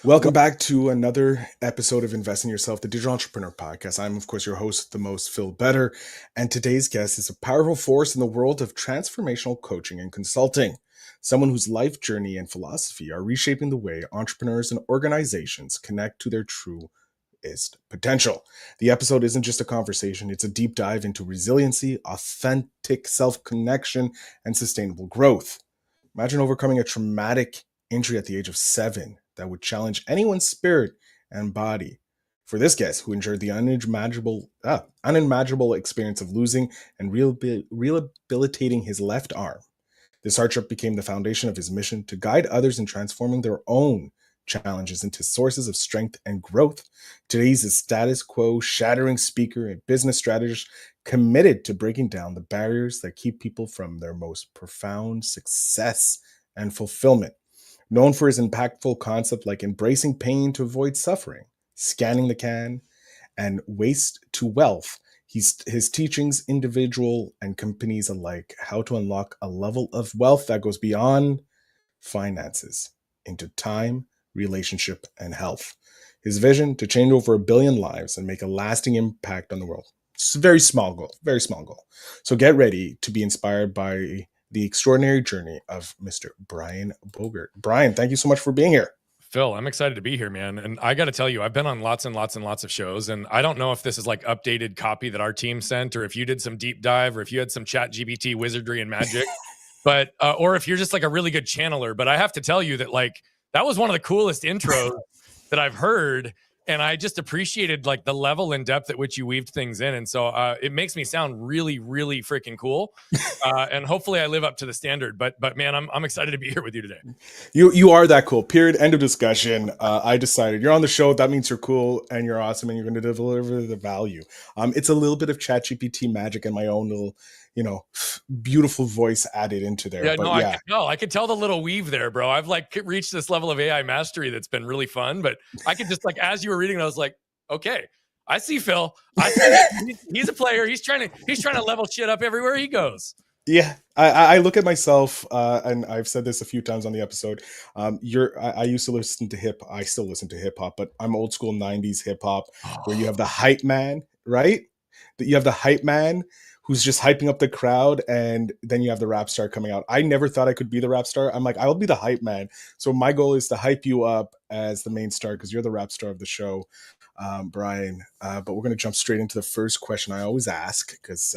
Welcome back to another episode of Invest in Yourself, the Digital Entrepreneur Podcast. I'm, of course, your host, the most Phil Better, and today's guest is a powerful force in the world of transformational coaching and consulting. Someone whose life journey and philosophy are reshaping the way entrepreneurs and organizations connect to their truest potential. The episode isn't just a conversation, it's a deep dive into resiliency, authentic self-connection, and sustainable growth. Imagine overcoming a traumatic injury at the age of 7 that would challenge anyone's spirit and body. For this guest, who endured the unimaginable experience of losing and rehabilitating his left arm, this hardship became the foundation of his mission to guide others in transforming their own challenges into sources of strength and growth. Today, he's a status quo shattering speaker and business strategist committed to breaking down the barriers that keep people from their most profound success and fulfillment. Known for his impactful concept like embracing pain to avoid suffering, scanning the can, and waste to wealth, his teachings, individual and companies alike, how to unlock a level of wealth that goes beyond finances into time, relationship, and health. His vision to change over 1 billion lives and make a lasting impact on the world. It's a very small goal, very small goal. So get ready to be inspired by the extraordinary journey of Mr. Brian Bogert. Brian, thank you so much for being here. Phil, I'm excited to be here, man. And I got to tell you, I've been on lots and lots and lots of shows, and I don't know if this is like updated copy that our team sent, or if you did some deep dive, or if you had some chat GPT wizardry and magic, but or if you're just like a really good channeler. But I have to tell you that like that was one of the coolest intros that I've heard. And I just appreciated like the level and depth at which you weaved things in. And so it makes me sound really, really freaking cool. And hopefully I live up to the standard. But man, I'm excited to be here with you today. You are that cool. Period. End of discussion. I decided you're on the show. That means you're cool and you're awesome and you're going to deliver the value. It's a little bit of ChatGPT magic and my own little, beautiful voice added into there. Yeah, but no, I could tell the little weave there, bro. I've like reached this level of AI mastery that's been really fun. But I could just like, as you were reading, I was like, okay, I see Phil. I see he's a player. He's trying to level shit up everywhere he goes. Yeah, I look at myself, and I've said this a few times on the episode. I used to listen to I still listen to hip hop, but I'm old school 90s hip hop where you have the hype man, right? That you have the hype man who's just hyping up the crowd, and then you have the rap star coming out. I never thought I could be the rap star. I'm like, I'll be the hype man. So my goal is to hype you up as the main star because you're the rap star of the show, Brian. But we're going to jump straight into the first question I always ask because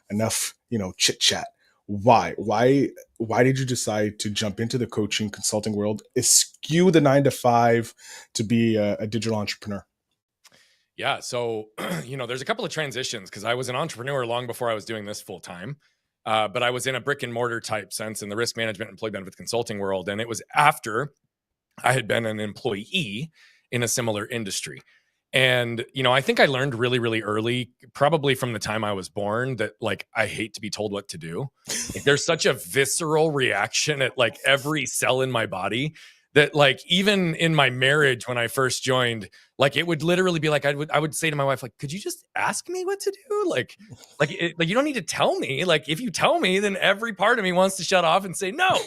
enough, chit chat. Why did you decide to jump into the coaching consulting world, eschew the 9 to 5 to be a digital entrepreneur? Yeah. So, there's a couple of transitions because I was an entrepreneur long before I was doing this full time. But I was in a brick and mortar type sense in the risk management employee benefits consulting world. And it was after I had been an employee in a similar industry. And, I think I learned really, really early, probably from the time I was born, that like, I hate to be told what to do. Like, there's such a visceral reaction at like every cell in my body that like, even in my marriage, when I first joined, like, it would literally be like, I would say to my wife, like, could you just ask me what to do? Like you don't need to tell me. Like, if you tell me, then every part of me wants to shut off and say no.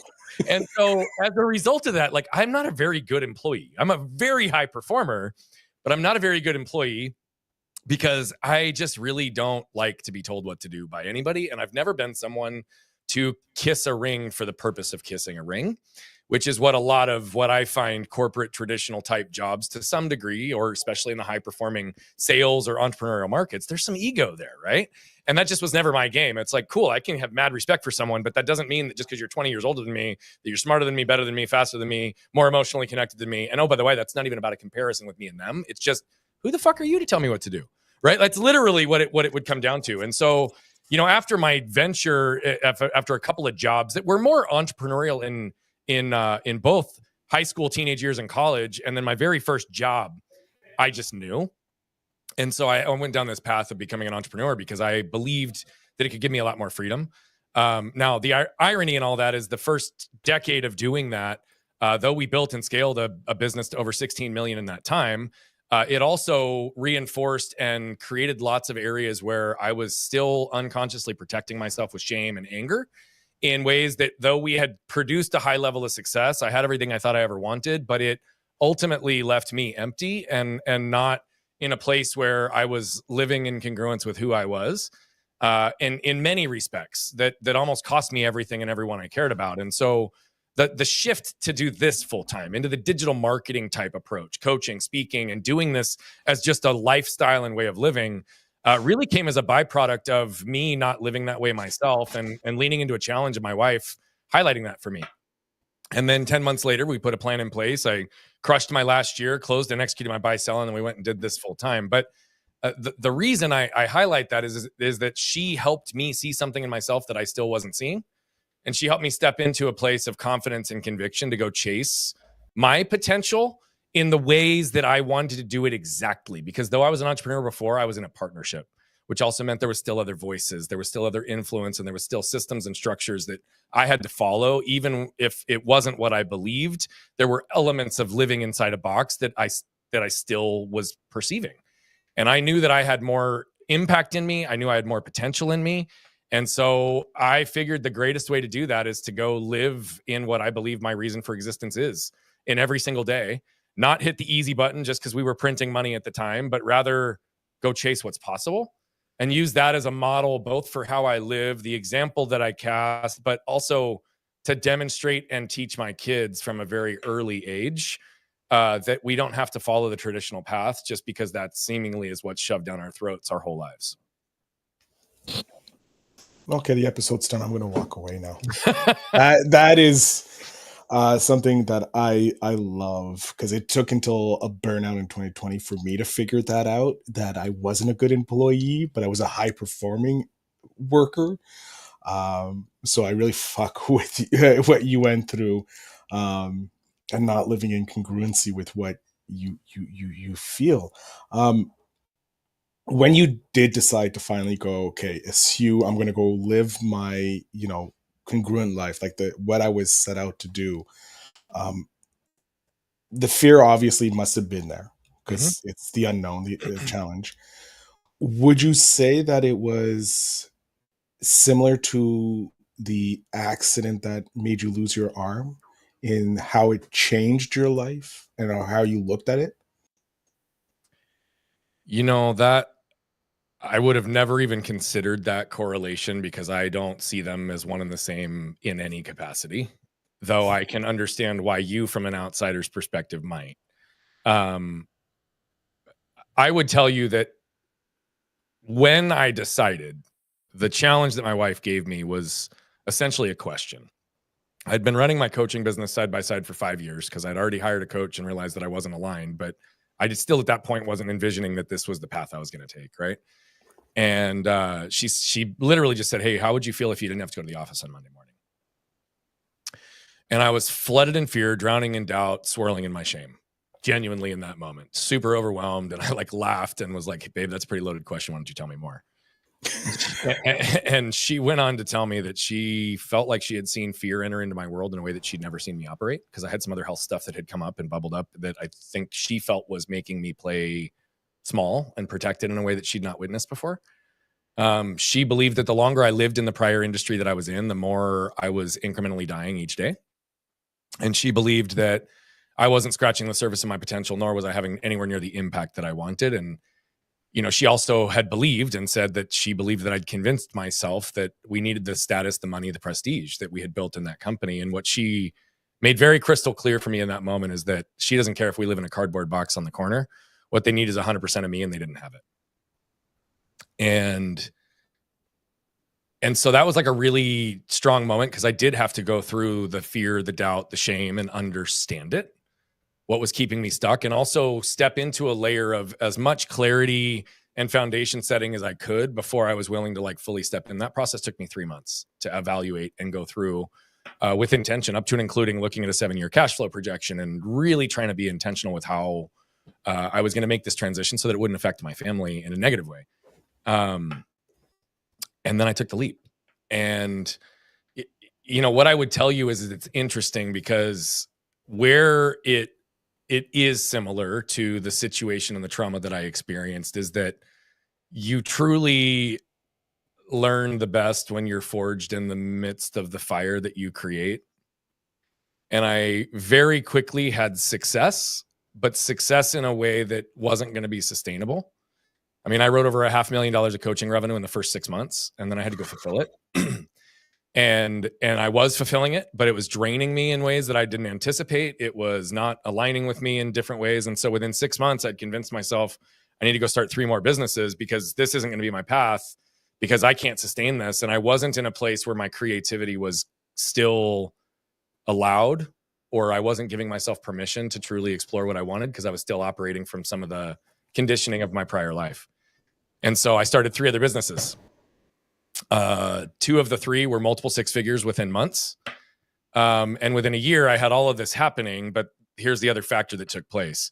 And so as a result of that, like, I'm not a very good employee. I'm a very high performer, but I'm not a very good employee because I just really don't like to be told what to do by anybody. And I've never been someone to kiss a ring for the purpose of kissing a ring, which is what a lot of what I find corporate traditional type jobs to some degree, or especially in the high performing sales or entrepreneurial markets, there's some ego there, right? And that just was never my game. It's like, cool, I can have mad respect for someone, but that doesn't mean that just because you're 20 years older than me, that you're smarter than me, better than me, faster than me, more emotionally connected than me. And oh, by the way, that's not even about a comparison with me and them. It's just, who the fuck are you to tell me what to do, right? That's literally what it would come down to. And so, after my venture, after a couple of jobs that were more entrepreneurial in both high school, teenage years, and college, and then my very first job, I just knew. And so I went down this path of becoming an entrepreneur because I believed that it could give me a lot more freedom. Now, the irony in all that is the first decade of doing that, though we built and scaled a business to over 16 million in that time, it also reinforced and created lots of areas where I was still unconsciously protecting myself with shame and anger in ways that, though we had produced a high level of success, I had everything I thought I ever wanted, but it ultimately left me empty and not in a place where I was living in congruence with who I was. And in many respects, that almost cost me everything and everyone I cared about. And so the shift to do this full time into the digital marketing type approach, coaching, speaking, and doing this as just a lifestyle and way of living, really came as a byproduct of me not living that way myself, and leaning into a challenge of my wife highlighting that for me. And then 10 months later, we put a plan in place. I crushed my last year, closed and executed my buy sell, and then we went and did this full time. But the reason I highlight that is that she helped me see something in myself that I still wasn't seeing. And she helped me step into a place of confidence and conviction to go chase my potential in the ways that I wanted to do it exactly. Because though I was an entrepreneur before, I was in a partnership, which also meant there was still other voices, there was still other influence, and there was still systems and structures that I had to follow. Even if it wasn't what I believed, there were elements of living inside a box that I still was perceiving. And I knew that I had more impact in me. I knew I had more potential in me. And so I figured the greatest way to do that is to go live in what I believe my reason for existence is in every single day, not hit the easy button just because we were printing money at the time, but rather go chase what's possible and use that as a model, both for how I live, the example that I cast, but also to demonstrate and teach my kids from a very early age that we don't have to follow the traditional path just because that seemingly is what's shoved down our throats our whole lives. Okay, the episode's done. I'm going to walk away now. that is something that I love, because it took until a burnout in 2020 for me to figure that out, that I wasn't a good employee, but I was a high performing worker. So I really fuck with what you went through, and not living in congruency with what you feel. When you did decide to finally go, okay, eschew, I'm going to go live my, congruent life, like what I was set out to do. The fear obviously must have been there because it's the unknown, the challenge. Would you say that it was similar to the accident that made you lose your arm in how it changed your life and how you looked at it? That I would have never even considered that correlation because I don't see them as one and the same in any capacity, though I can understand why you, from an outsider's perspective, might. I would tell you that when I decided, the challenge that my wife gave me was essentially a question. I'd been running my coaching business side by side for 5 years because I'd already hired a coach and realized that I wasn't aligned, but I just still at that point wasn't envisioning that this was the path I was going to take, right? And she literally just said, "Hey, how would you feel if you didn't have to go to the office on Monday morning?" And I was flooded in fear, drowning in doubt, swirling in my shame, genuinely in that moment, super overwhelmed. And I laughed and was like, "Hey, babe, that's a pretty loaded question. Why don't you tell me more?" And she went on to tell me that she felt like she had seen fear enter into my world in a way that she'd never seen me operate, because I had some other health stuff that had come up and bubbled up that I think she felt was making me play small and protected in a way that she'd not witnessed before. She believed that the longer I lived in the prior industry that I was in, the more I was incrementally dying each day. And she believed that I wasn't scratching the surface of my potential, nor was I having anywhere near the impact that I wanted. And she also had believed and said that she believed that I'd convinced myself that we needed the status, the money, the prestige that we had built in that company. And what she made very crystal clear for me in that moment is that she doesn't care if we live in a cardboard box on the corner. What they need is 100% of me, and they didn't have it. And so that was like a really strong moment, because I did have to go through the fear, the doubt, the shame, and understand it, what was keeping me stuck, and also step into a layer of as much clarity and foundation setting as I could before I was willing to fully step in. That process took me 3 months to evaluate and go through with intention, up to and including looking at a 7-year cash flow projection and really trying to be intentional with how I was going to make this transition so that it wouldn't affect my family in a negative way. And then I took the leap. And, what I would tell you is it's interesting, because where it is similar to the situation and the trauma that I experienced is that you truly learn the best when you're forged in the midst of the fire that you create. And I very quickly had success but success in a way that wasn't going to be sustainable. I mean, I wrote over $500,000 of coaching revenue in the first 6 months, and then I had to go fulfill it. and I was fulfilling it, but it was draining me in ways that I didn't anticipate. It was not aligning with me in different ways. And so within 6 months, I'd convinced myself I need to go start 3 more businesses because this isn't going to be my path, because I can't sustain this. And I wasn't in a place where my creativity was still allowed, or I wasn't giving myself permission to truly explore what I wanted, because I was still operating from some of the conditioning of my prior life. And so I started 3 other businesses. 2 of the 3 were multiple 6 figures within months. And within a year, I had all of this happening. But here's the other factor that took place.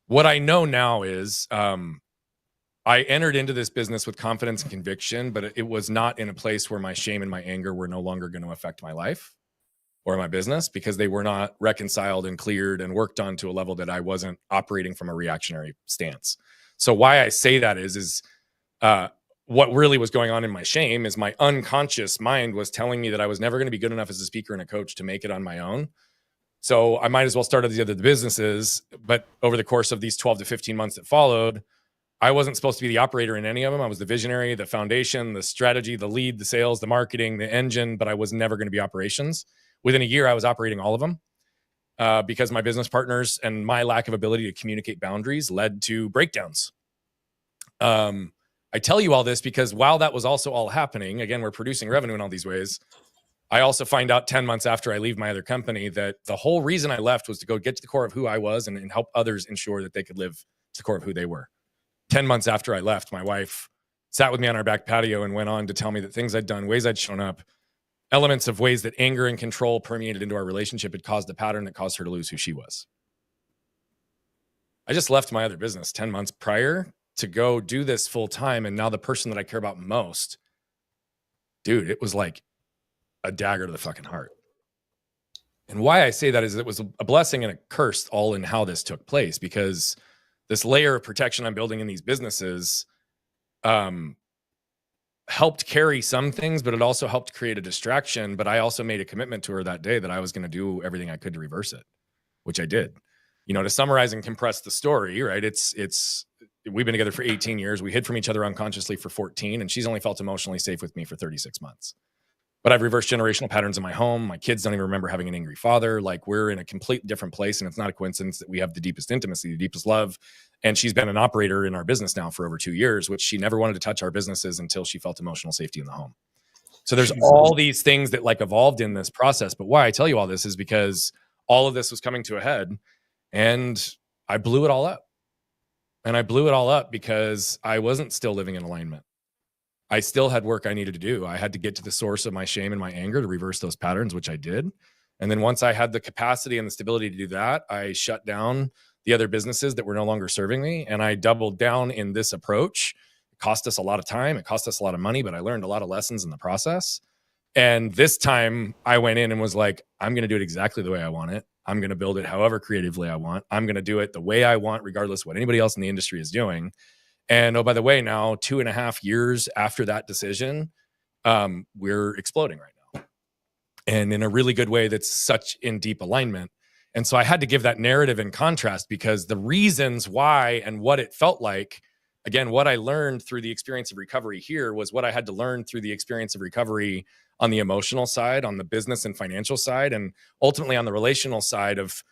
What I know now is I entered into this business with confidence and conviction, but it was not in a place where my shame and my anger were no longer going to affect my life or my business, because they were not reconciled and cleared and worked on to a level that I wasn't operating from a reactionary stance. So why I say that is what really was going on in my shame is my unconscious mind was telling me that I was never going to be good enough as a speaker and a coach to make it on my own. So I might as well start the other businesses. But over the course of these 12 to 15 months that followed, I wasn't supposed to be the operator in any of them. I was the visionary, the foundation, the strategy, the lead, the sales, the marketing, the engine, but I was never going to be operations. Within a year, I was operating all of them because my business partners and my lack of ability to communicate boundaries led to breakdowns. I tell you all this because while that was also all happening, again, we're producing revenue in all these ways. I also find out 10 months after I leave my other company that the whole reason I left was to go get to the core of who I was and help others ensure that they could live to the core of who they were. 10 months after I left, my wife sat with me on our back patio and went on to tell me that things I'd done, ways I'd shown up, elements of ways that anger and control permeated into our relationship had caused a pattern that caused her to lose who she was. I just left my other business 10 months prior to go do this full time. And now the person that I care about most, dude, it was like a dagger to the fucking heart. And why I say that is it was a blessing and a curse all in how this took place, because this layer of protection I'm building in these businesses helped carry some things, but it also helped create a distraction. But I also made a commitment to her that day that I was going to do everything I could to reverse it, which I did. You know, to summarize and compress the story, right? We've been together for 18 years. We hid from each other unconsciously for 14, and she's only felt emotionally safe with me for 36 months. But I've reversed generational patterns in my home. My kids don't even remember having an angry father. Like, we're in a complete different place. And it's not a coincidence that we have the deepest intimacy, the deepest love. And she's been an operator in our business now for over 2 years, which she never wanted to touch our businesses until she felt emotional safety in the home. So there's all these things that like evolved in this process. But why I tell you all this is because all of this was coming to a head and I blew it all up. And I blew it all up because I wasn't still living in alignment. I still had work I needed to do. I had to get to the source of my shame and my anger to reverse those patterns, which I did. And then once I had the capacity and the stability to do that, I shut down the other businesses that were no longer serving me. And I doubled down in this approach. It cost us a lot of time. It cost us a lot of money, but I learned a lot of lessons in the process. And this time I went in and was like, I'm going to do it exactly the way I want it. I'm going to build it however creatively I want. I'm going to do it the way I want, regardless of what anybody else in the industry is doing. And oh, by the way, now 2.5 years after that decision, we're exploding right now. And in a really good way that's such in deep alignment. And so I had to give that narrative in contrast, because the reasons why and what it felt like, again, what I learned through the experience of recovery here was what I had to learn through the experience of recovery on the emotional side, on the business and financial side, and ultimately on the relational side of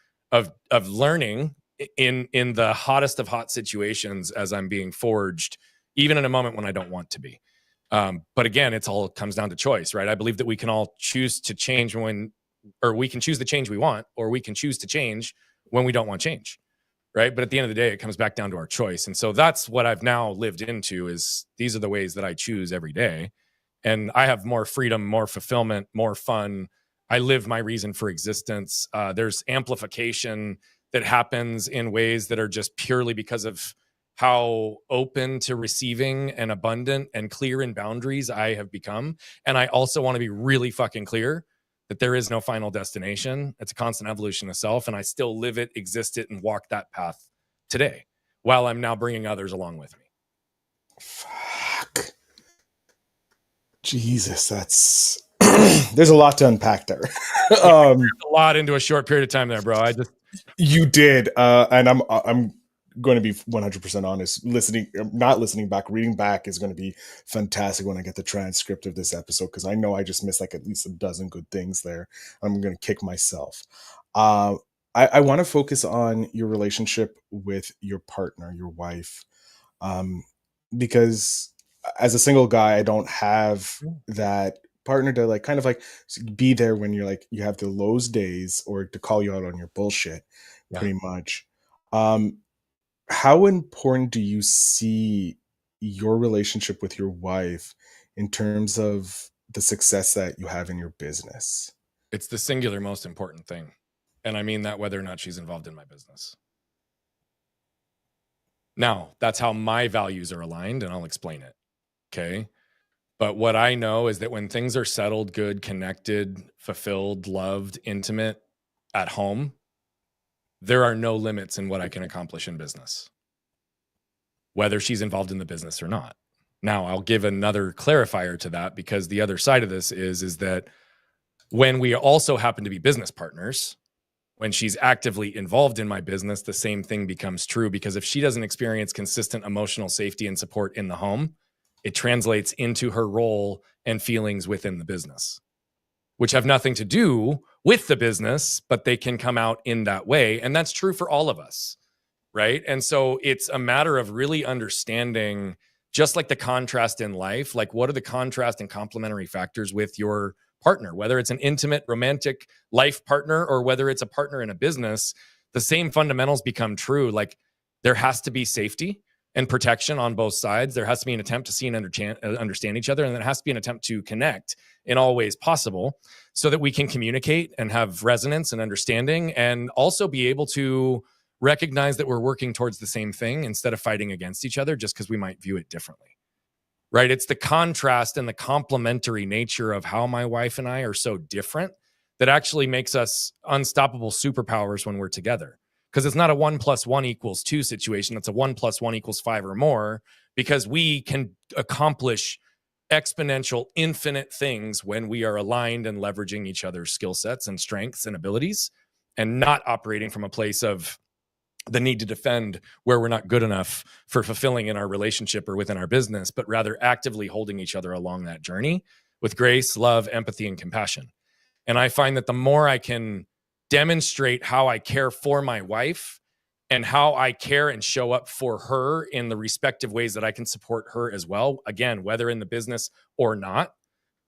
learning in the hottest of hot situations as I'm being forged, even in a moment when I don't want to be. But again, it's all comes down to choice, right? I believe that we can all choose to change we can choose the change we want, or we can choose to change when we don't want change, right? But at the end of the day, it comes back down to our choice. And so that's what I've now lived into, is these are the ways that I choose every day. And I have more freedom, more fulfillment, more fun. I live my reason for existence. There's amplification that happens in ways that are just purely because of how open to receiving and abundant and clear in boundaries I have become. And I also want to be really fucking clear that there is no final destination. It's a constant evolution of self. And I still live it, exist it, and walk that path today, while I'm now bringing others along with me. Fuck. Jesus, that's there's a lot to unpack there. A lot into a short period of time there, bro. You did, and I'm going to be 100% honest. Not listening back, reading back is going to be fantastic when I get the transcript of this episode, because I know I just missed like at least a dozen good things there. I'm going to kick myself. Uh, I want to focus on your relationship with your partner, your wife, um, because as a single guy, I don't have that partner to like kind of like be there when you're like you have the lows days, or to call you out on your bullshit, Yeah. pretty much. Um, how important do you see your relationship with your wife in terms of the success that you have in your business? It's the singular most important thing. And I mean that whether or not she's involved in my business. Now, that's how my values are aligned, and I'll explain it. Okay. But what I know is that when things are settled, good, connected, fulfilled, loved, intimate at home, there are no limits in what I can accomplish in business, whether she's involved in the business or not. Now, I'll give another clarifier to that, because the other side of this is that when we also happen to be business partners, when she's actively involved in my business, the same thing becomes true, because if she doesn't experience consistent emotional safety and support in the home, it translates into her role and feelings within the business, which have nothing to do with the business, but they can come out in that way. And that's true for all of us. Right. And so it's a matter of really understanding, just like the contrast in life, like what are the contrast and complementary factors with your partner, whether it's an intimate, romantic life partner or whether it's a partner in a business, the same fundamentals become true. Like there has to be safety and protection on both sides. There has to be an attempt to see and understand each other. And there has to be an attempt to connect in all ways possible so that we can communicate and have resonance and understanding, and also be able to recognize that we're working towards the same thing instead of fighting against each other just because we might view it differently. Right? It's the contrast and the complementary nature of how my wife and I are so different that actually makes us unstoppable superpowers when we're together. Because it's not a 1+1=2 situation. It's a 1+1=5 or more, because we can accomplish exponential, infinite things when we are aligned and leveraging each other's skill sets and strengths and abilities, and not operating from a place of the need to defend where we're not good enough for fulfilling in our relationship or within our business, but rather actively holding each other along that journey with grace, love, empathy, and compassion. And I find that the more I can demonstrate how I care for my wife and how I care and show up for her in the respective ways that I can support her as well, again, whether in the business or not,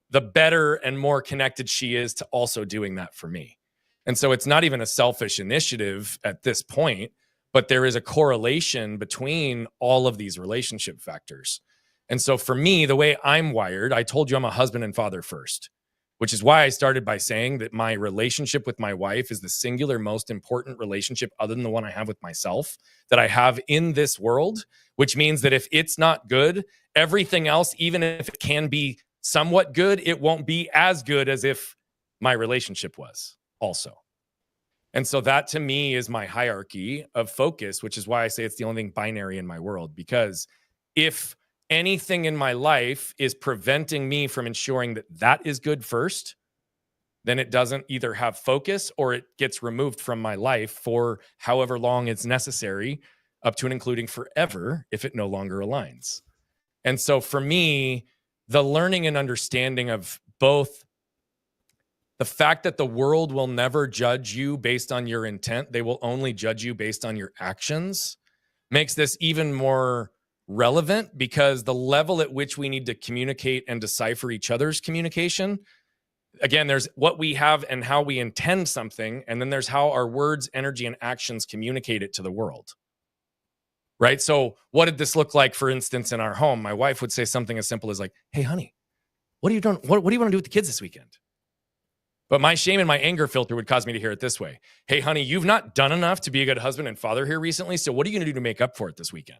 the better and more connected she is to also doing that for me. And so it's not even a selfish initiative at this point, but there is a correlation between all of these relationship factors. And so for me, the way I'm wired, I told you I'm a husband and father first, which is why I started by saying that my relationship with my wife is the singular most important relationship, other than the one I have with myself, that I have in this world, which means that if it's not good, everything else, even if it can be somewhat good, it won't be as good as if my relationship was also. And so that to me is my hierarchy of focus, which is why I say it's the only thing binary in my world. Because if anything in my life is preventing me from ensuring that that is good first, then it doesn't either have focus or it gets removed from my life for however long it's necessary, up to and including forever if it no longer aligns. And so for me, the learning and understanding of both the fact that the world will never judge you based on your intent, they will only judge you based on your actions, makes this even more relevant, because the level at which we need to communicate and decipher each other's communication, again, there's what we have and how we intend something, and then there's how our words, energy, and actions communicate it to the world. Right? So what did this look like, for instance, in our home? My wife would say something as simple as like, "Hey, honey, what are you doing? What do you want to do with the kids this weekend?" But my shame and my anger filter would cause me to hear it this way: "Hey, honey, you've not done enough to be a good husband and father here recently. So what are you going to do to make up for it this weekend?"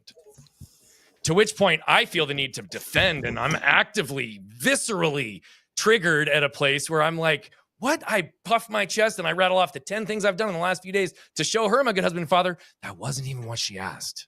To which point I feel the need to defend, and I'm actively, viscerally triggered at a place where I'm like, what? I puff my chest and I rattle off the 10 things I've done in the last few days to show her I'm a good husband and father. That wasn't even what she asked.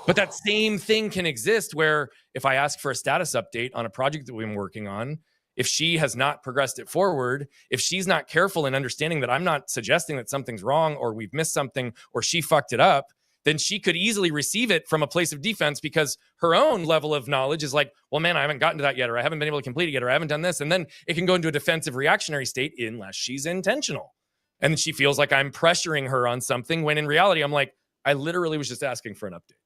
But that same thing can exist where if I ask for a status update on a project that we've been working on, if she has not progressed it forward, if she's not careful in understanding that I'm not suggesting that something's wrong or we've missed something or she fucked it up, then she could easily receive it from a place of defense because her own level of knowledge is like, well, man, I haven't gotten to that yet, or I haven't been able to complete it yet, or I haven't done this. And then it can go into a defensive reactionary state unless she's intentional. And then she feels like I'm pressuring her on something when in reality, I'm like, I literally was just asking for an update.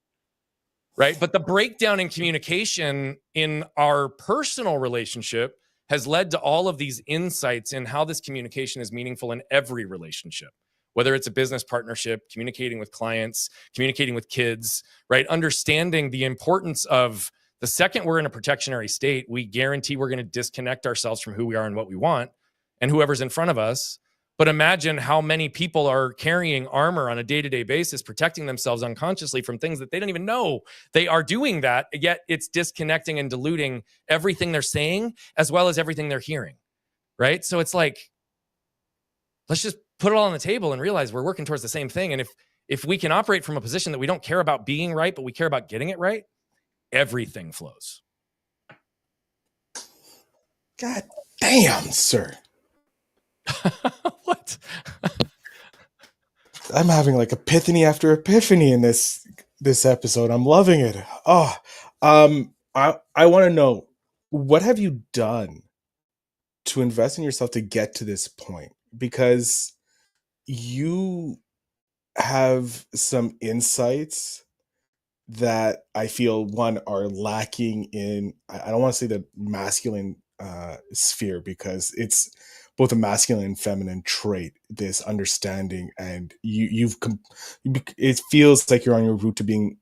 Right. But the breakdown in communication in our personal relationship has led to all of these insights in how this communication is meaningful in every relationship, whether it's a business partnership, communicating with clients, communicating with kids, right? Understanding the importance of the second we're in a protectionary state, we guarantee we're going to disconnect ourselves from who we are and what we want and whoever's in front of us. But imagine how many people are carrying armor on a day-to-day basis, protecting themselves unconsciously from things that they don't even know they are doing that, yet it's disconnecting and diluting everything they're saying as well as everything they're hearing, right? So it's like, let's just put it all on the table and realize we're working towards the same thing. And if we can operate from a position that we don't care about being right, but we care about getting it right, everything flows. God damn, sir. What? I'm having like epiphany after epiphany in this episode. I'm loving it. Oh, I want to know, what have you done to invest in yourself to get to this point? Because you have some insights that I feel, one, are lacking in, I don't want to say the masculine sphere, because it's both a masculine and feminine trait, this understanding, and it feels like you're on your route to being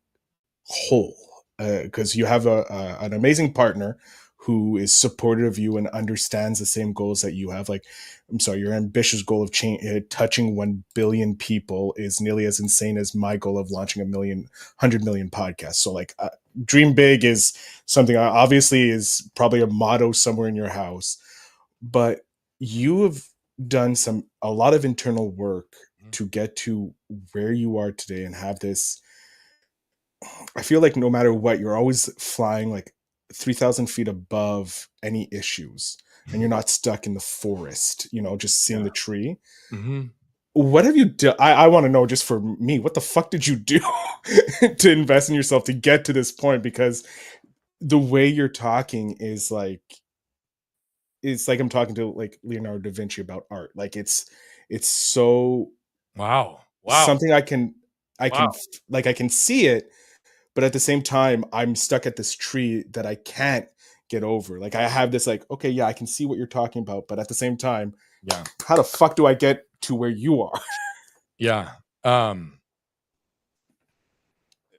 whole, because you have an amazing partner who is supportive of you and understands the same goals that you have. Like, I'm sorry, your ambitious goal of touching 1 billion people is nearly as insane as my goal of launching 100 million podcasts. So like, dream big is something obviously is probably a motto somewhere in your house, but you have done a lot of internal work to get to where you are today and have this. I feel like no matter what, you're always flying like 3,000 feet above any issues, and you're not stuck in the forest, just seeing the tree. Mm-hmm. What have you done? I want to know, just for me, what the fuck did you do to invest in yourself to get to this point? Because the way you're talking is like, it's like I'm talking to like Leonardo da Vinci about art. Like it's so Wow. something I can Wow. like, I can see it, but at the same time, I'm stuck at this tree that I can't get over. Like, I have this like, okay, yeah, I can see what you're talking about, but at the same time, Yeah. how the fuck do I get to where you are? Yeah.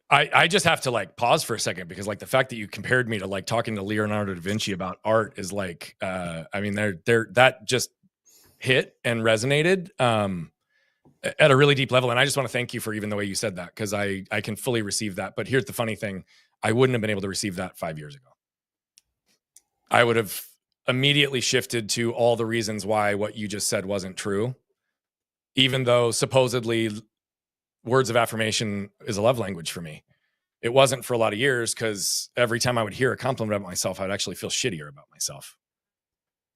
I just have to like pause for a second, because like the fact that you compared me to like talking to Leonardo da Vinci about art is like, I mean, that just hit and resonated at a really deep level. And I just want to thank you for even the way you said that, because I can fully receive that. But here's the funny thing. I wouldn't have been able to receive that 5 years ago. I would have immediately shifted to all the reasons why what you just said wasn't true, even though supposedly words of affirmation is a love language for me. It wasn't for a lot of years, because every time I would hear a compliment about myself, I'd actually feel shittier about myself.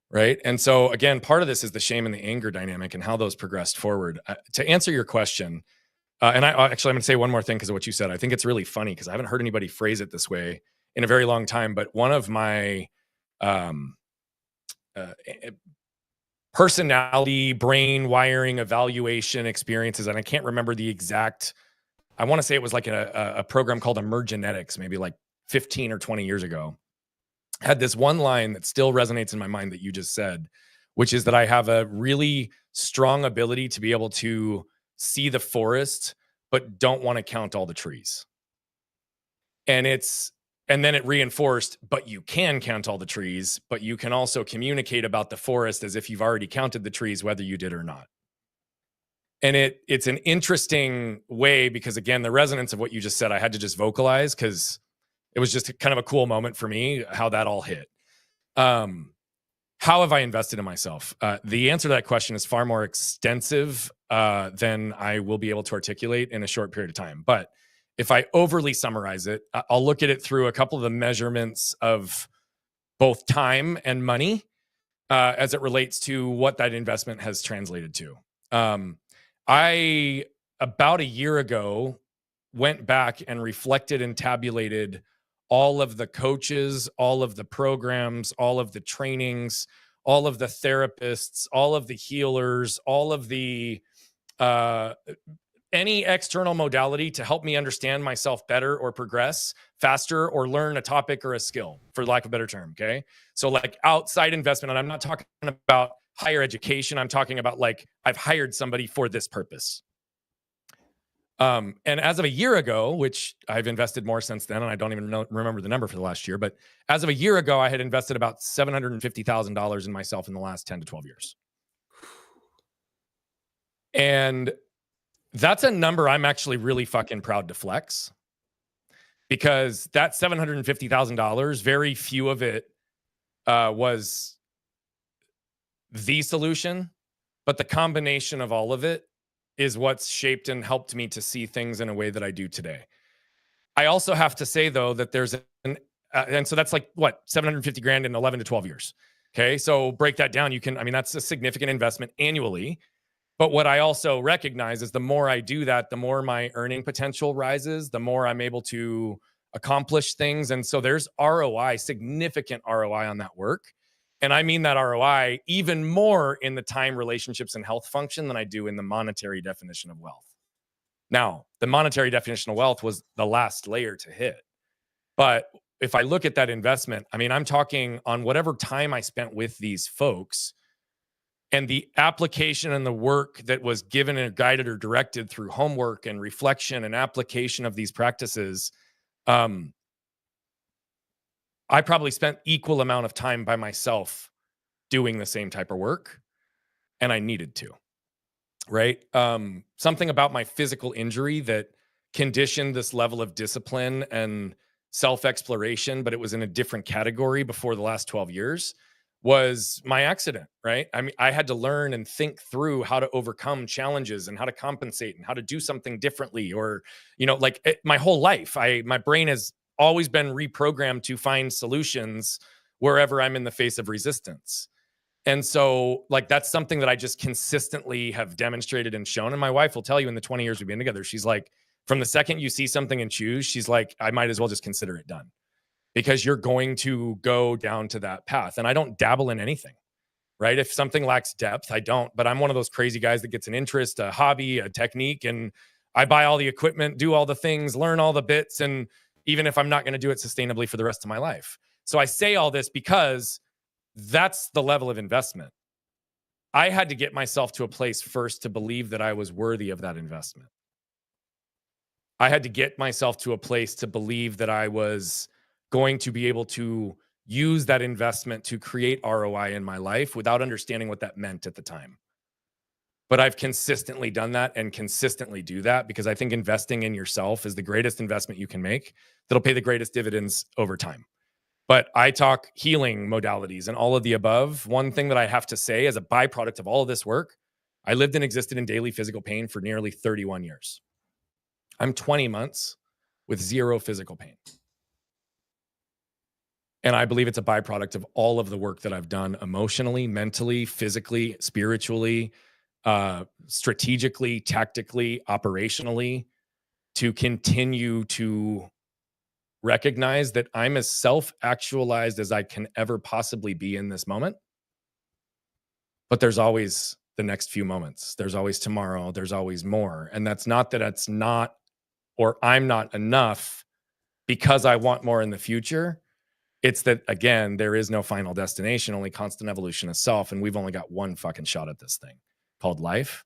Right. And so again, part of this is the shame and the anger dynamic and how those progressed forward. To answer your question, and I'm going to say one more thing because of what you said. I think it's really funny because I haven't heard anybody phrase it this way in a very long time. But one of my personality, brain wiring evaluation experiences, and I can't remember the exact, I want to say it was like a program called Emergenetics, maybe like 15 or 20 years ago, had this one line that still resonates in my mind that you just said, which is that I have a really strong ability to be able to see the forest, but don't want to count all the trees. And then it reinforced, but you can count all the trees, but you can also communicate about the forest as if you've already counted the trees, whether you did or not. And it's an interesting way, because again, the resonance of what you just said, I had to just vocalize because it was just kind of a cool moment for me, how that all hit. How have I invested in myself? The answer to that question is far more extensive than I will be able to articulate in a short period of time. But if I overly summarize it, I'll look at it through a couple of the measurements of both time and money. as it relates to what that investment has translated to. I, about a year ago, went back and reflected and tabulated all of the coaches, all of the programs, all of the trainings, all of the therapists, all of the healers, all of the uh, any external modality to help me understand myself better or progress faster or learn a topic or a skill, for lack of a better term. Okay. So, like outside investment, and I'm not talking about higher education, I'm talking about like I've hired somebody for this purpose. And as of a year ago, which I've invested more since then, and I don't even remember the number for the last year, but as of a year ago, I had invested about $750,000 in myself in the last 10 to 12 years. And that's a number I'm actually really fucking proud to flex, because that $750,000, very few of it was the solution, but the combination of all of it is what's shaped and helped me to see things in a way that I do today. I also have to say, though, that there's and so that's like what, 750 grand in 11 to 12 years. Okay. So break that down. That's a significant investment annually. But what I also recognize is the more I do that, the more my earning potential rises, the more I'm able to accomplish things. And so there's ROI, significant ROI on that work. And I mean that ROI even more in the time, relationships, and health function than I do in the monetary definition of wealth. Now, the monetary definition of wealth was the last layer to hit. But if I look at that investment, I'm talking on whatever time I spent with these folks and the application and the work that was given and guided or directed through homework and reflection and application of these practices. I probably spent equal amount of time by myself doing the same type of work, and I needed to. Right. Something about my physical injury that conditioned this level of discipline and self-exploration, but it was in a different category before the last 12 years, was my accident. Right. I had to learn and think through how to overcome challenges and how to compensate and how to do something differently, or, my whole life, my brain has always been reprogrammed to find solutions wherever I'm in the face of resistance. And so, like, that's something that I just consistently have demonstrated and shown. And my wife will tell you, in the 20 years we've been together, she's like, from the second you see something and choose, she's like, I might as well just consider it done, because you're going to go down to that path. And I don't dabble in anything, right? If something lacks depth, I don't. But I'm one of those crazy guys that gets an interest, a hobby, a technique, and I buy all the equipment, do all the things, learn all the bits. And even if I'm not going to do it sustainably for the rest of my life. So I say all this because that's the level of investment. I had to get myself to a place first to believe that I was worthy of that investment. I had to get myself to a place to believe that I was going to be able to use that investment to create ROI in my life without understanding what that meant at the time. But I've consistently done that and consistently do that, because I think investing in yourself is the greatest investment you can make that'll pay the greatest dividends over time. But I talk healing modalities and all of the above. One thing that I have to say as a byproduct of all of this work, I lived and existed in daily physical pain for nearly 31 years. I'm 20 months with zero physical pain. And I believe it's a byproduct of all of the work that I've done emotionally, mentally, physically, spiritually, strategically, tactically, operationally, to continue to recognize that I'm as self-actualized as I can ever possibly be in this moment. But there's always the next few moments. There's always tomorrow. There's always more. And that's not that it's not, or I'm not enough because I want more in the future. It's that, again, there is no final destination, only constant evolution of self. And we've only got one fucking shot at this thing called life.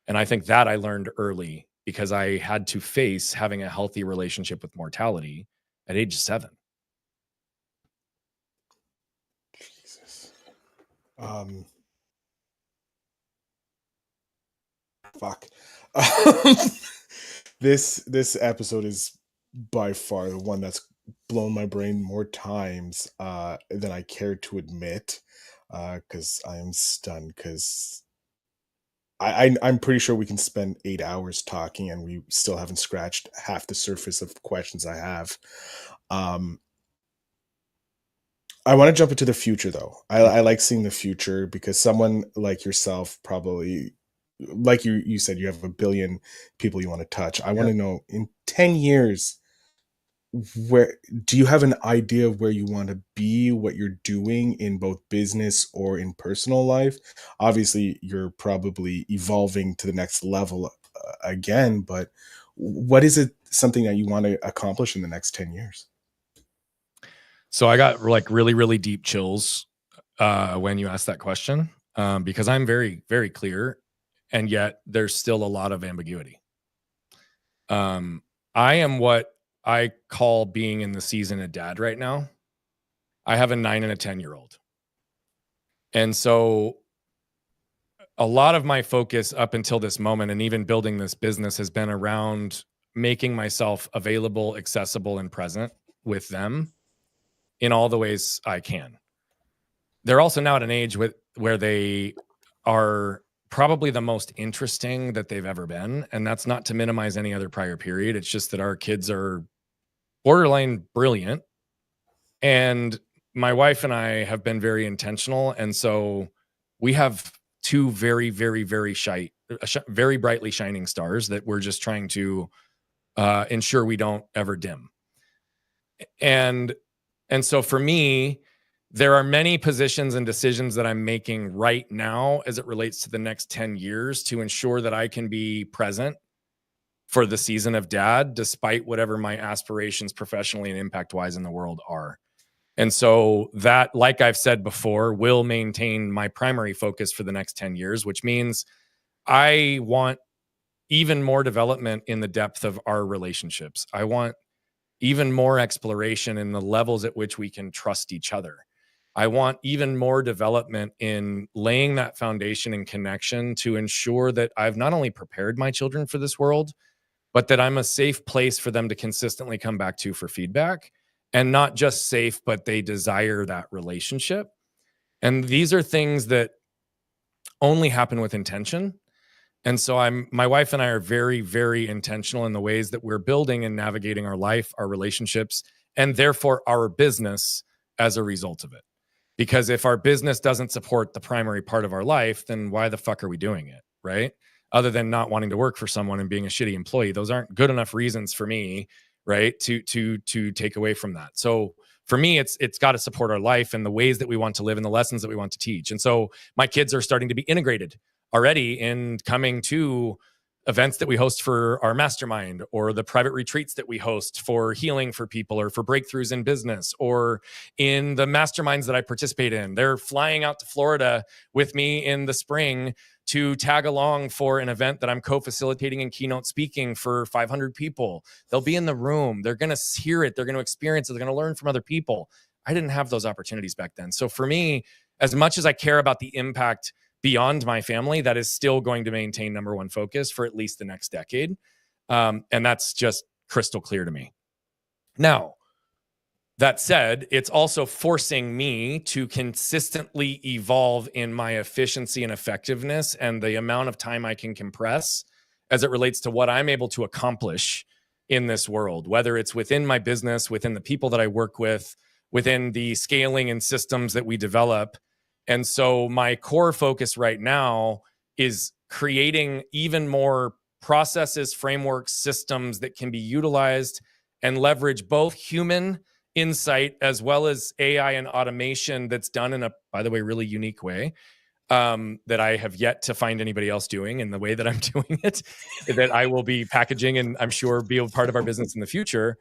And I think that I learned early, because I had to face having a healthy relationship with mortality at age 7. Jesus. Fuck. This episode is by far the one that's blown my brain more times than I care to admit, because I am stunned, because I'm pretty sure we can spend 8 hours talking and we still haven't scratched half the surface of questions I have. Um, I want to jump into the future though. I like seeing the future because someone like yourself probably, like you said, you have a billion people you want to touch. I want Yep. to know in 10 years, where do you have an idea of where you want to be, what you're doing in both business or in personal life? Obviously, you're probably evolving to the next level again, but what is it something that you want to accomplish in the next 10 years? So I got like really, really deep chills when you asked that question, because I'm very, very clear, and yet there's still a lot of ambiguity. Um, I am what I call being in the season of dad right now. I have a 9 and a 10-year old. And so a lot of my focus up until this moment and even building this business has been around making myself available, accessible, and present with them in all the ways I can. They're also now at an age where they are probably the most interesting that they've ever been. And that's not to minimize any other prior period. It's just that our kids are borderline brilliant. And my wife and I have been very intentional. And so we have two very, very, very very brightly shining stars that we're just trying to ensure we don't ever dim. And and so for me, there are many positions and decisions that I'm making right now as it relates to the next 10 years to ensure that I can be present for the season of dad, despite whatever my aspirations professionally and impact wise in the world are. And so that, like I've said before, will maintain my primary focus for the next 10 years, which means I want even more development in the depth of our relationships. I want even more exploration in the levels at which we can trust each other. I want even more development in laying that foundation and connection to ensure that I've not only prepared my children for this world, but that I'm a safe place for them to consistently come back to for feedback, and not just safe, but they desire that relationship. And these are things that only happen with intention. And so my wife and I are very, very intentional in the ways that we're building and navigating our life, our relationships, and therefore our business as a result of it. Because if our business doesn't support the primary part of our life, then why the fuck are we doing it? Right. Other than not wanting to work for someone and being a shitty employee, those aren't good enough reasons for me, right? To take away from that. So for me, it's got to support our life and the ways that we want to live and the lessons that we want to teach. And so my kids are starting to be integrated already in coming to events that we host for our mastermind, or the private retreats that we host for healing for people or for breakthroughs in business, or in the masterminds that I participate in. They're flying out to Florida with me in the spring to tag along for an event that I'm co-facilitating and keynote speaking for 500 people. They'll be in the room. They're going to hear it. They're going to experience it. They're going to learn from other people. I didn't have those opportunities back then. So for me, as much as I care about the impact beyond my family, that is still going to maintain number one focus for at least the next decade. And that's just crystal clear to me. Now, that said, it's also forcing me to consistently evolve in my efficiency and effectiveness and the amount of time I can compress as it relates to what I'm able to accomplish in this world, whether it's within my business, within the people that I work with, within the scaling and systems that we develop. And so my core focus right now is creating even more processes, frameworks, systems that can be utilized and leverage both human insight as well as AI and automation that's done in a, by the way, really unique way, that I have yet to find anybody else doing in the way that I'm doing it, that I will be packaging and I'm sure be a part of our business in the future.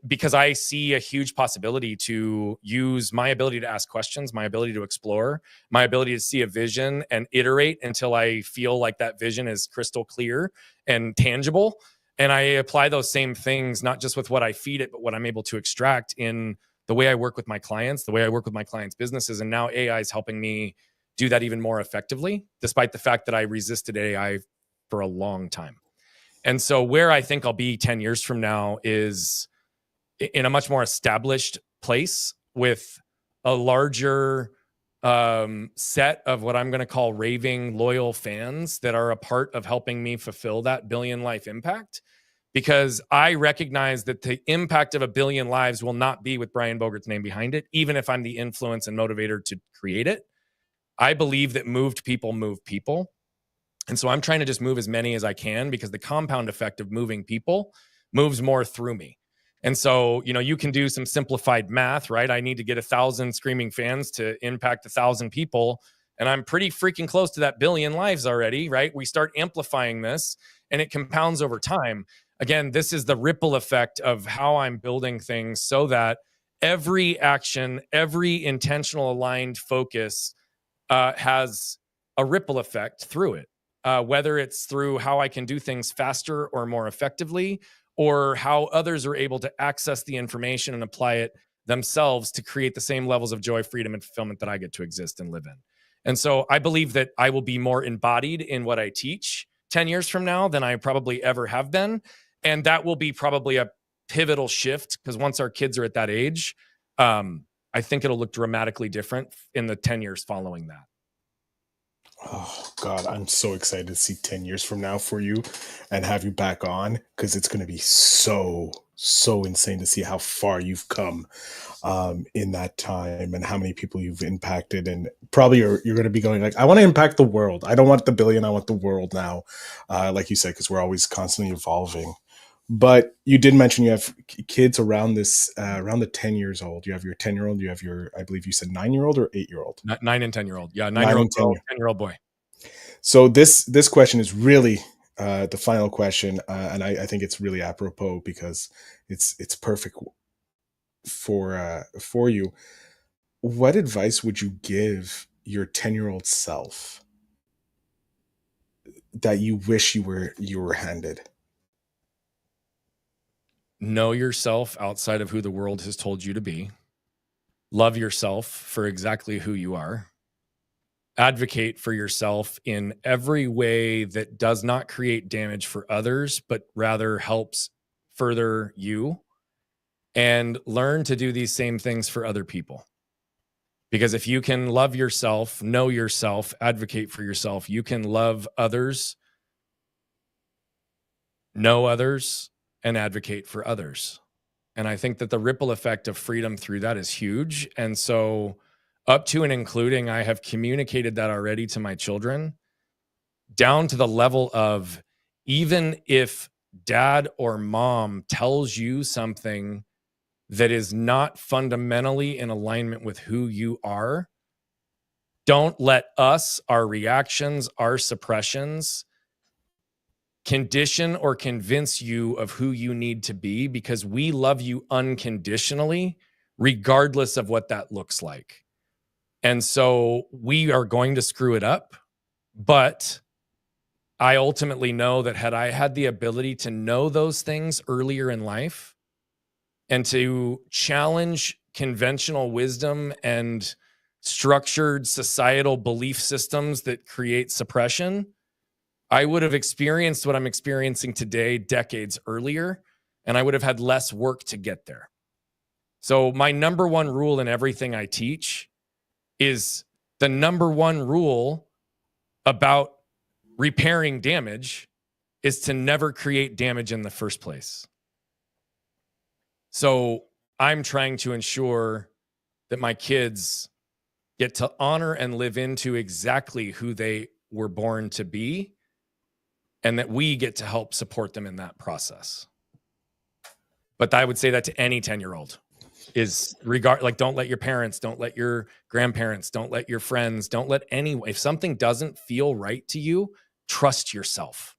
Because I see a huge possibility to use my ability to ask questions, my ability to explore, my ability to see a vision and iterate until I feel like that vision is crystal clear and tangible. And I apply those same things, not just with what I feed it, but what I'm able to extract in the way I work with my clients, the way I work with my clients' businesses. And now AI is helping me do that even more effectively, despite the fact that I resisted AI for a long time. And so where I think I'll be 10 years from now is in a much more established place with a larger set of what I'm going to call raving loyal fans that are a part of helping me fulfill that billion life impact. because I recognize that the impact of 1 billion lives will not be with Brian Bogert's name behind it, even if I'm the influence and motivator to create it. I believe that moved people move people. And so I'm trying to just move as many as I can, because the compound effect of moving people moves more through me. And so, you can do some simplified math, right? I need to get 1,000 screaming fans to impact 1,000 people. And I'm pretty freaking close to that 1 billion lives already, right? We start amplifying this and it compounds over time. Again, this is the ripple effect of how I'm building things, so that every action, every intentional aligned focus has a ripple effect through it. Whether it's through how I can do things faster or more effectively, or how others are able to access the information and apply it themselves to create the same levels of joy, freedom, and fulfillment that I get to exist and live in. And so I believe that I will be more embodied in what I teach 10 years from now than I probably ever have been. And that will be probably a pivotal shift, because once our kids are at that age, I think it'll look dramatically different in the 10 years following that. Oh God, I'm so excited to see 10 years from now for you and have you back on, because it's going to be so insane to see how far you've come in that time, and how many people you've impacted. And probably you're going to be going like, I want to impact the world. I don't want the billion. I want the world now. Like you said, because we're always constantly evolving. But you did mention you have kids around this, around the 10 years old. You have your 10-year-old, you have your, I believe you said 9-year-old or 8-year-old? 9 and 10-year-old. Yeah, 9 9-year-old and girl, 10. 10-year-old boy. So this question is really the final question, and I think it's really apropos, because it's perfect for you. What advice would you give your 10-year-old self that you wish you were handed? Know yourself outside of who the world has told you to be. Love yourself for exactly who you are. Advocate for yourself in every way that does not create damage for others, but rather helps further you. And learn to do these same things for other people. Because if you can love yourself, know yourself, advocate for yourself, you can love others, know others, and advocate for others. And I think that the ripple effect of freedom through that is huge. And so, up to and including, I have communicated that already to my children, down to the level of, even if dad or mom tells you something that is not fundamentally in alignment with who you are, don't let us, our reactions, our suppressions, condition or convince you of who you need to be, because we love you unconditionally, regardless of what that looks like. And so we are going to screw it up. But I ultimately know that had I had the ability to know those things earlier in life and to challenge conventional wisdom and structured societal belief systems that create suppression, I would have experienced what I'm experiencing today decades earlier, and I would have had less work to get there. So my number one rule in everything I teach is the number one rule about repairing damage is to never create damage in the first place. So I'm trying to ensure that my kids get to honor and live into exactly who they were born to be, and that we get to help support them in that process. But I would say that to any 10-year-old is don't let your parents, don't let your grandparents, don't let your friends, don't let anyone, if something doesn't feel right to you, trust yourself.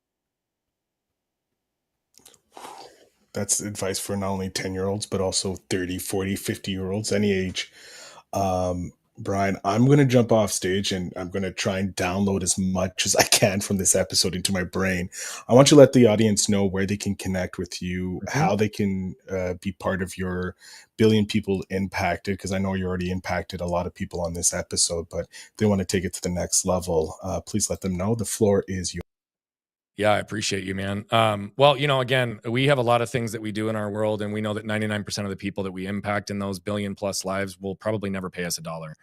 That's advice for not only 10-year-olds, but also 30, 40, 50-year-olds, any age. Brian, I'm going to jump off stage and I'm going to try and download as much as I can from this episode into my brain. I want you to let the audience know where they can connect with you, how they can be part of your billion people impacted, because I know you already impacted a lot of people on this episode, but if they want to take it to the next level, please let them know. The floor is yours. Yeah, I appreciate you, man. Well, again, we have a lot of things that we do in our world, and we know that 99% of the people that we impact in those billion plus lives will probably never pay us $1.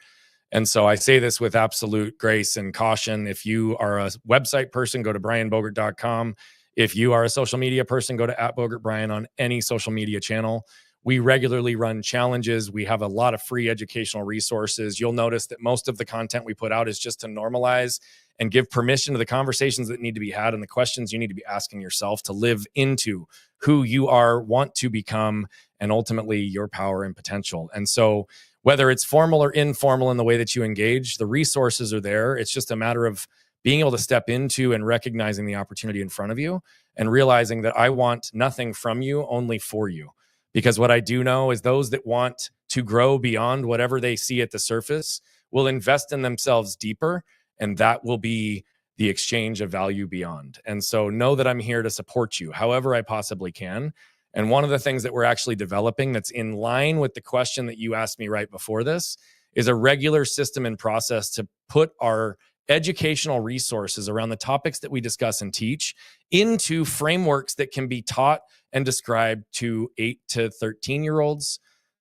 And so I say this with absolute grace and caution. If you are a website person, go to brianbogert.com. If you are a social media person, go to @BogertBrian on any social media channel. We regularly run challenges. We have a lot of free educational resources. You'll notice that most of the content we put out is just to normalize and give permission to the conversations that need to be had and the questions you need to be asking yourself to live into who you are, want to become, and ultimately your power and potential. And so, whether it's formal or informal in the way that you engage, the resources are there. It's just a matter of being able to step into and recognizing the opportunity in front of you and realizing that I want nothing from you, only for you. Because what I do know is those that want to grow beyond whatever they see at the surface will invest in themselves deeper, and that will be the exchange of value beyond. And so know that I'm here to support you however I possibly can. And one of the things that we're actually developing that's in line with the question that you asked me right before this is a regular system and process to put our educational resources around the topics that we discuss and teach into frameworks that can be taught and described to 8 to 13 year olds,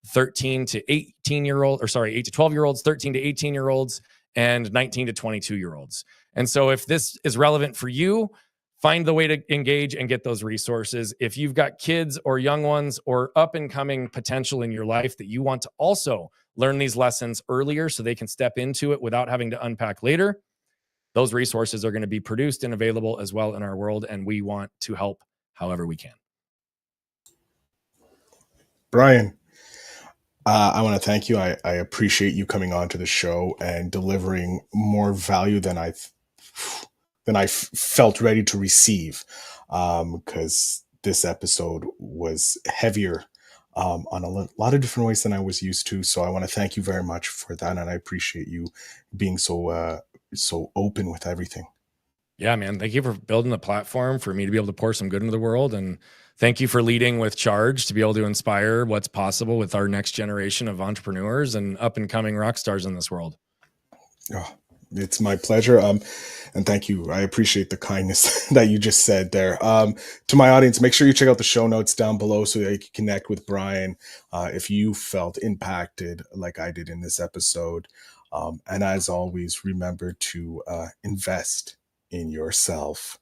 13 to 18-year-olds, or sorry, 8 to 12-year-olds, 13 to 18-year-olds, and 19 to 22-year-olds. And so if this is relevant for you, find the way to engage and get those resources. If you've got kids or young ones or up and coming potential in your life that you want to also learn these lessons earlier so they can step into it without having to unpack later, those resources are going to be produced and available as well in our world. And we want to help however we can. Brian, I want to thank you. I appreciate you coming on to the show and delivering more value than I felt ready to receive, because this episode was heavier on a lot of different ways than I was used to. So I want to thank you very much for that, and I appreciate you being so open with everything. Yeah, man. Thank you for building the platform for me to be able to pour some good into the world. And thank you for leading with charge to be able to inspire what's possible with our next generation of entrepreneurs and up and coming rock stars in this world. Oh, it's my pleasure. And thank you. I appreciate the kindness that you just said there. To my audience, make sure you check out the show notes down below so that you can connect with Brian if you felt impacted like I did in this episode. And as always, remember to invest in yourself.